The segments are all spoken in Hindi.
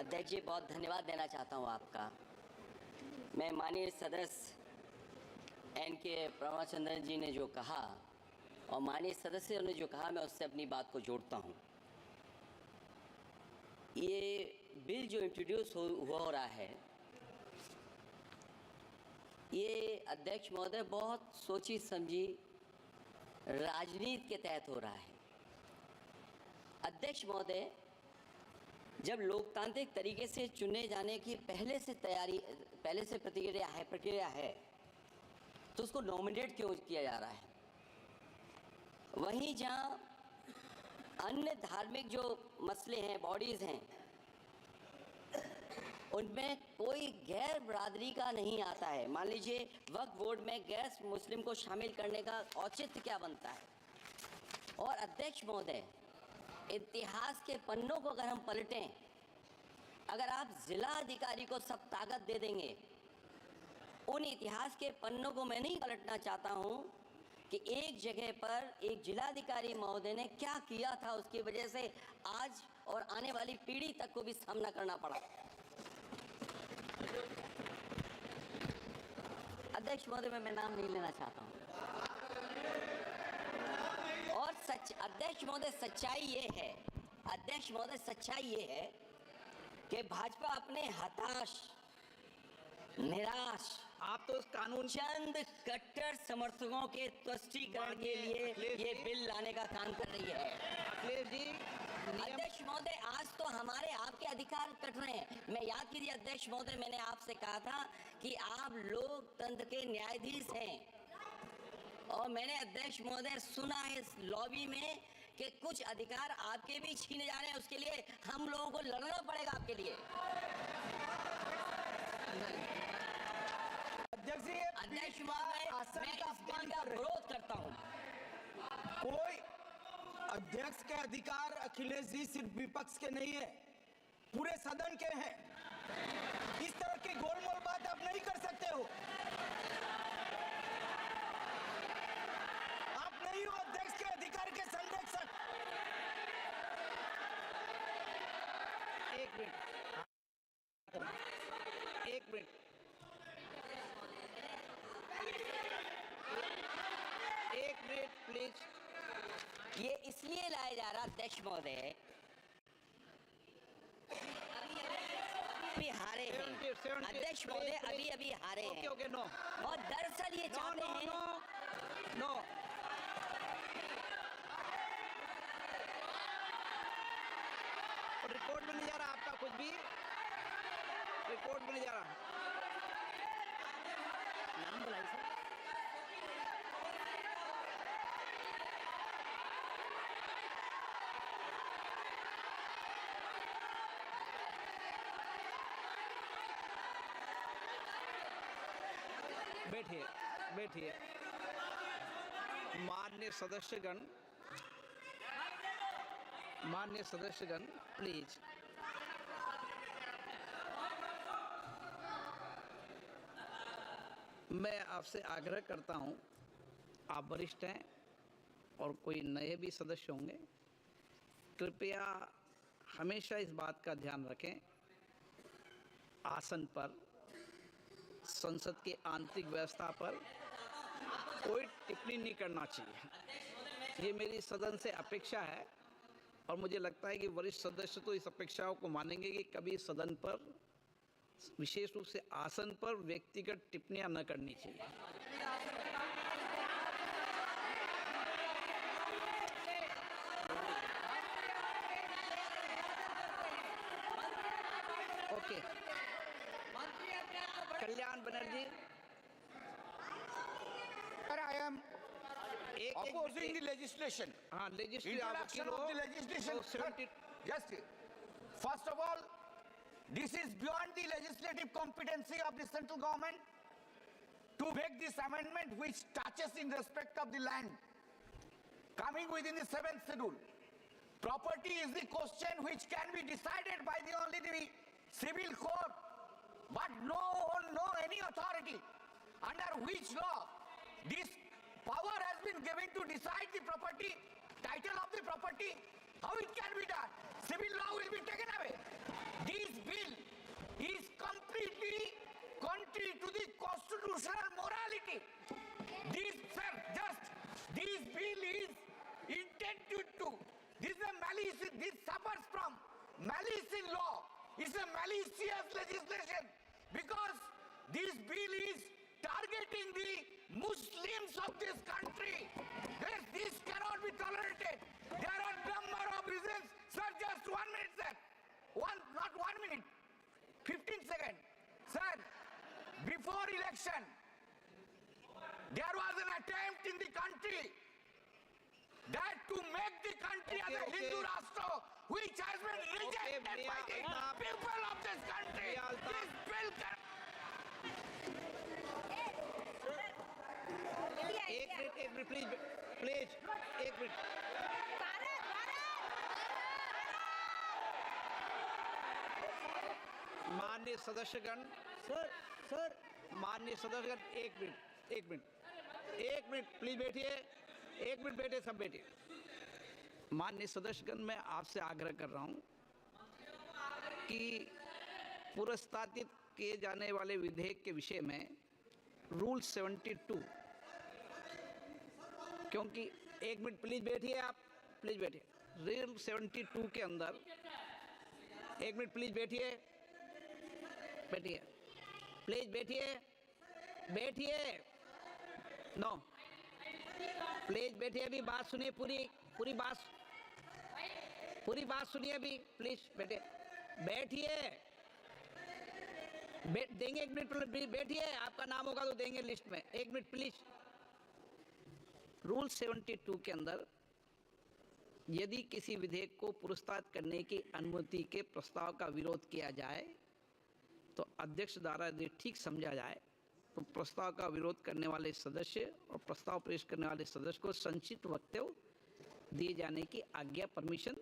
अध्यक्ष जी, बहुत धन्यवाद देना चाहता हूँ आपका। मैं माननीय सदस्य एन के प्रमाचंद्रन जी ने जो कहा और माननीय सदस्यों ने जो कहा, मैं उससे अपनी बात को जोड़ता हूँ। ये बिल जो इंट्रोड्यूस हो रहा है, ये अध्यक्ष महोदय बहुत सोची समझी राजनीति के तहत हो रहा है। अध्यक्ष महोदय, जब लोकतांत्रिक तरीके से चुने जाने की पहले से प्रक्रिया है तो उसको नॉमिनेट क्यों किया जा रहा है? वहीं जहां अन्य धार्मिक जो मसले हैं, बॉडीज हैं, उनमें कोई गैर बरादरी का नहीं आता है। मान लीजिए वक्फ बोर्ड में गैर मुस्लिम को शामिल करने का औचित्य क्या बनता है? और अध्यक्ष महोदय, इतिहास के पन्नों को अगर हम पलटें, अगर आप जिला अधिकारी को सब ताकत दे देंगे, उन इतिहास के पन्नों को मैं नहीं पलटना चाहता हूं कि एक जगह पर एक जिलाधिकारी महोदय ने क्या किया था, उसकी वजह से आज और आने वाली पीढ़ी तक को भी सामना करना पड़ा। अध्यक्ष महोदय, मैं नाम नहीं लेना चाहता हूं। और अध्यक्ष महोदय, सच्चाई ये है कि भाजपा अपने हताश, निराश, आप तो उस कानून चंद कट्टर समर्थकों के तुष्टीकरण के लिए ये बिल लाने का काम कर रही है। अखिलेश जी, अध्यक्ष महोदय, आज तो हमारे आपके अधिकार कट रहे हैं। मैं याद कीजिए अध्यक्ष महोदय, मैंने आपसे कहा था कि आप लोकतंत्र के न्यायाधीश हैं, और मैंने अध्यक्ष महोदय सुना है इस लॉबी में कि कुछ अधिकार आपके भी छीने जा रहे हैं। उसके लिए हम लोगों को लड़ना पड़ेगा आपके लिए। अध्यक्ष महोदय, मैं इस बिल का विरोध करता हूं। कोई अध्यक्ष के अधिकार अखिलेश जी सिर्फ विपक्ष के नहीं है, पूरे सदन के हैं। इस तरह की गोलमोल बात आप नहीं कर सकते हो। आप नहीं हो अध्यक्ष के अधिकार के संरक्षक। एक मिनट प्लीज। ये इसलिए लाया जा रहा अध्यक्ष महोदय, अभी हारे हैं अध्यक्ष महोदय, अभी हारे हैं। और दरअसल ये चाहते हैं रिकॉर्ड में नहीं जा रहा आपका कुछ भी, रिकॉर्ड में नहीं जा रहा। नाम बुलाई सर। बैठिए। माननीय सदस्यगण प्लीज। मैं आपसे आग्रह करता हूं, आप वरिष्ठ हैं और कोई नए भी सदस्य होंगे, कृपया हमेशा इस बात का ध्यान रखें, आसन पर, संसद के आंतरिक व्यवस्था पर कोई टिप्पणी नहीं करना चाहिए। ये मेरी सदन से अपेक्षा है, और मुझे लगता है कि वरिष्ठ सदस्य तो इस अपेक्षाओं को मानेंगे कि कभी सदन पर, विशेष रूप से आसन पर, व्यक्तिगत टिप्पणियां न करनी चाहिए। Okay. Kalyan Banerjee, I am opposing the legislation. Introduction of the legislation. Just first of all, this is beyond the legislative competency of the central government to make this amendment, which touches in respect of the land coming within the 7th schedule. Property is the question which can be decided by only the civil court, but no any authority under which law this power has been given to decide the property, title of the property. How it can be done? Civil law will be taken away. This bill constitutional morality. This, sir, just this bill is intended to. This is a malice. This suffers from malice in law. It's a malicious legislation because this bill is targeting the Muslims of this country. This cannot be tolerated. There are number of reasons. Sir, just 1 minute, sir. Not 1 minute. 15 seconds. Sir, before election, there was an attempt in the country that to make the country as a Hindu Rashtra, which has been rejected by the people of this country. This bill can... एक मिनट प्लीज एक मिनट माननीय सदस्यगण सर माननीय सदस्यगण एक मिनट प्लीज बैठिए एक मिनट बैठे सब बैठिए माननीय सदस्यगण मैं आपसे आग्रह कर रहा हूं कि पुरस्तावित किए जाने वाले विधेयक के विषय में रूल 72 क्योंकि एक मिनट प्लीज बैठिए आप प्लीज बैठिए रूल 72 के अंदर एक मिनट प्लीज बैठिए प्लीज बैठिए नो प्लीज बैठिए अभी बात सुनिए पूरी बात सुनिए अभी प्लीज बैठिए देंगे एक मिनट बैठिए आपका नाम होगा तो देंगे लिस्ट में एक मिनट प्लीज रूल 72 के अंदर यदि किसी विधेयक को पुरस्कृत करने की अनुमति के प्रस्ताव का विरोध किया जाए तो अध्यक्ष द्वारा यदि ठीक समझा जाए तो प्रस्ताव का विरोध करने वाले सदस्य और प्रस्ताव पेश करने वाले सदस्य को संक्षिप्त वक्तव्य दिए जाने की आज्ञा परमिशन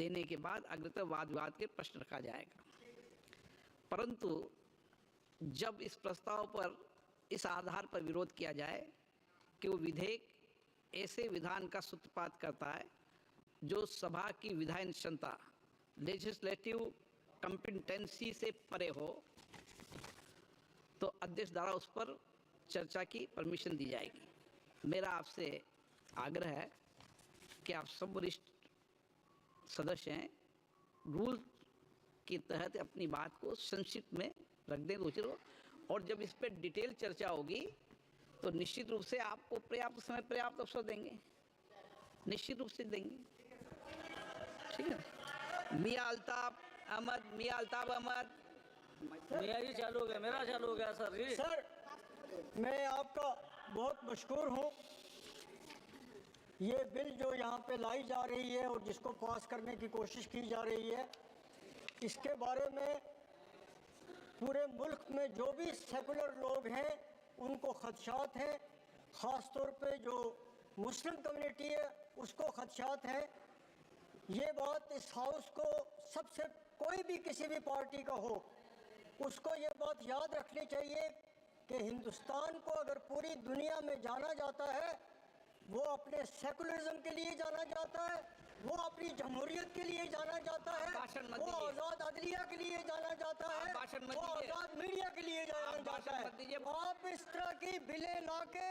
देने के बाद अग्रतर वाद विवाद के प्रश्न रखा जाएगा। परंतु जब इस प्रस्ताव पर इस आधार पर विरोध किया जाए कि वो विधेयक ऐसे विधान का सूत्रपात करता है जो सभा की विधायन क्षमता लेजिस्लेटिव कॉम्पिटेंसी से परे हो तो अध्यक्ष द्वारा उस पर चर्चा की परमिशन दी जाएगी। मेरा आपसे आग्रह है कि आप सब वरिष्ठ सदस्य हैं रूल के तहत अपनी बात को संक्षिप्त में रख दें और जब इस पर डिटेल चर्चा होगी तो निश्चित रूप से आपको पर्याप्त समय पर्याप्त अवसर देंगे निश्चित रूप से देंगे ठीक है। मियां अल्ताफ अहमद मेरा ही चालू हो गया मेरा चालू हो गया सर जी सर मैं आपका बहुत मशकूर हूँ। ये बिल जो यहाँ पे लाई जा रही है और जिसको पास करने की कोशिश की जा रही है इसके बारे में पूरे मुल्क में जो भी सेकुलर लोग हैं उनको खदशात हैं, ख़ास तौर पे जो मुस्लिम कम्युनिटी है उसको खदशात हैं। ये बात इस हाउस को सबसे कोई भी किसी भी पार्टी का हो उसको ये बात याद रखनी चाहिए कि हिंदुस्तान को अगर पूरी दुनिया में जाना जाता है वो अपने सेकुलरिज्म के लिए जाना जाता है, वो अपनी जमहूरियत के लिए जाना जाता है, वो आज़ाद अदलिया के लिए जाना जाता है, वो आज़ाद मीडिया के लिए जाना जाता है। आप इस तरह की बिलें ला के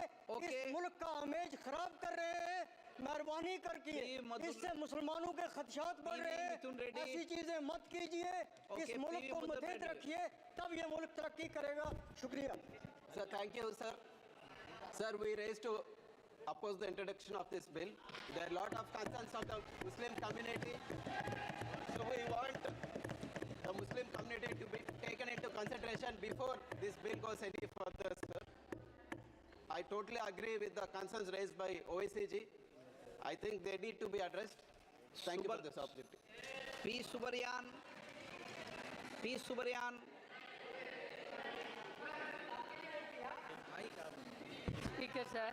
इस मुल्क का इमेज खराब कर रहे हैं। मेहरबानी करके इससे मुसलमानों के खदशात बढ़ रहे हैं। ऐसी चीजें मत कीजिए, इस मुल्क को मुतहद रखिए तब ये मुल्क तरक्की करेगा। शुक्रिया sir. Thank you sir. Sir we raised to oppose the introduction of this bill. There are a lot of concerns of the Muslim community, so we want the Muslim community to be taken into consideration before this bill goes any further, sir. I totally agree with the concerns raised by OICG. I think they need to be addressed. Thank you for this opportunity. P. Subarayan. Speaker sir,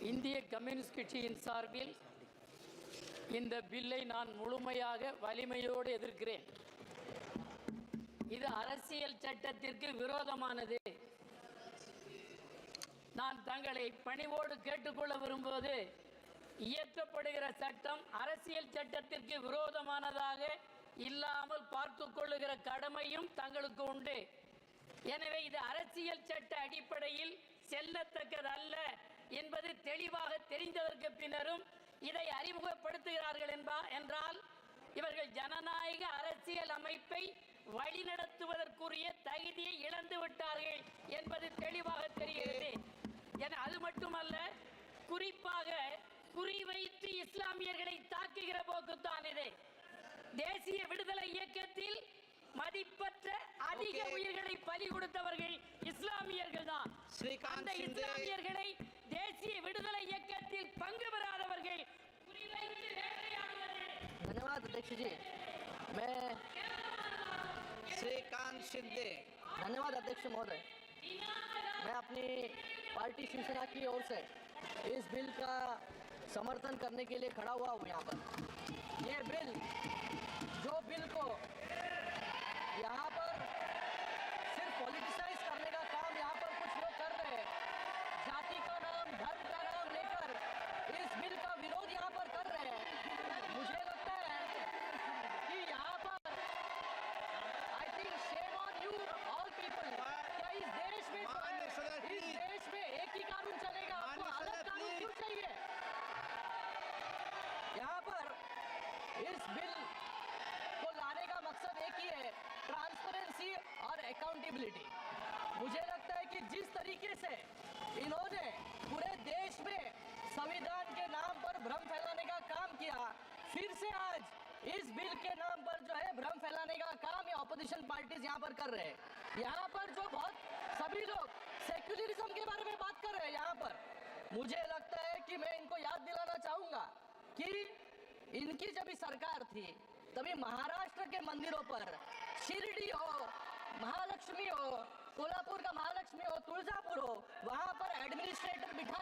இந்திய கம்யூனிஸ்ட் கட்சியின் சார்பில் இந்த பில்லை நான் முழுமையாக வலிமையோடு எதிர்க்கிறேன். இது அரசியல் சட்டத்திற்கு விரோதமானது. நான் தங்களை பணிவோடு கேட்டுக்கொள்ள விரும்புவது இயற்றப்படுகிற சட்டம் அரசியல் சட்டத்திற்கு விரோதமானதாக இல்லாமல் பார்த்து கொள்ளுகிற கடமையும் தங்களுக்கு உண்டு. எனவே இது அரசியல் சட்ட அடிப்படையில் செல்லத்தக்கதல்ல என்பது தெளிவாக தெரிந்ததற்கு பின்னரும் இதை அறிமுகப்படுத்துகிறார்கள் என்றால் இவர்கள் ஜனநாயக அரசியல் அமைப்பை வழிநடத்துவதற்குரிய தகுதியை இழந்து விட்டார்கள் என்பது தெளிவாக தெரிகிறது. என அது மட்டுமல்ல, குறிப்பாக குறிவைத்து இஸ்லாமியர்களை தாக்குகிற போக்குத்தான் இது. தேசிய விடுதலை இயக்கத்தில் மதிப்பற்ற அதிக உயிர்களை பலி கொடுத்தவர்கள் இஸ்லாமியர்கள் தான். அந்த இஸ்லாமியர்களை தேசிய விடுதலை இயக்கத்தில் பங்கு பெறாதவர்கள் குறிவைத்து வேட்டையாடுவது. धन्यवाद अध्यक्ष जी। मैं श्रीकांत शिंदे। धन्यवाद अध्यक्ष महोदय। मैं अपनी पार्टी शिवसेना की ओर से इस बिल का समर्थन करने के लिए खड़ा हुआ हूँ यहाँ पर। ये बिल को यहाँ पर सिर्फ पॉलिटिसाइज करने का काम यहाँ पर कुछ लोग कर रहे हैं। जाति का नाम, धर्म का नाम लेकर इस बिल का विरोध यहाँ पर कर रहे हैं। मुझे लगता है कि यहाँ पर I think shame on you all people. क्या इस देश में एक ही कानून चलेगा? आपको अलग कानून क्यों चाहिए? यहाँ पर इस बिल को लाने का मकसद एक ही है, ट्रांसपेरेंसी और अकाउंटेबिलिटी। मुझे लगता है कि जिस तरीके से इन्होंने पूरे देश में संविधान के नाम पर भ्रम फैलाने का काम किया, फिर से आज इस बिल के नाम पर जो है भ्रम फैलाने का काम ये ऑपोजिशन पार्टीज यहाँ पर कर रहे हैं। यहाँ पर जो बहुत सभी लोग सेक्युलरिज्म के बारे में बात कर रहे हैं यहाँ पर, मुझे लगता है कि मैं इनको याद दिलाना चाहूंगा कि इनकी जब सरकार थी तभी महाराष्ट्र के मंदिरों पर शिरडी हो, महालक्ष्मी हो, कोल्हापुर का महालक्ष्मी हो, तुळजापुर हो, वहां पर एडमिनिस्ट्रेटर बिठा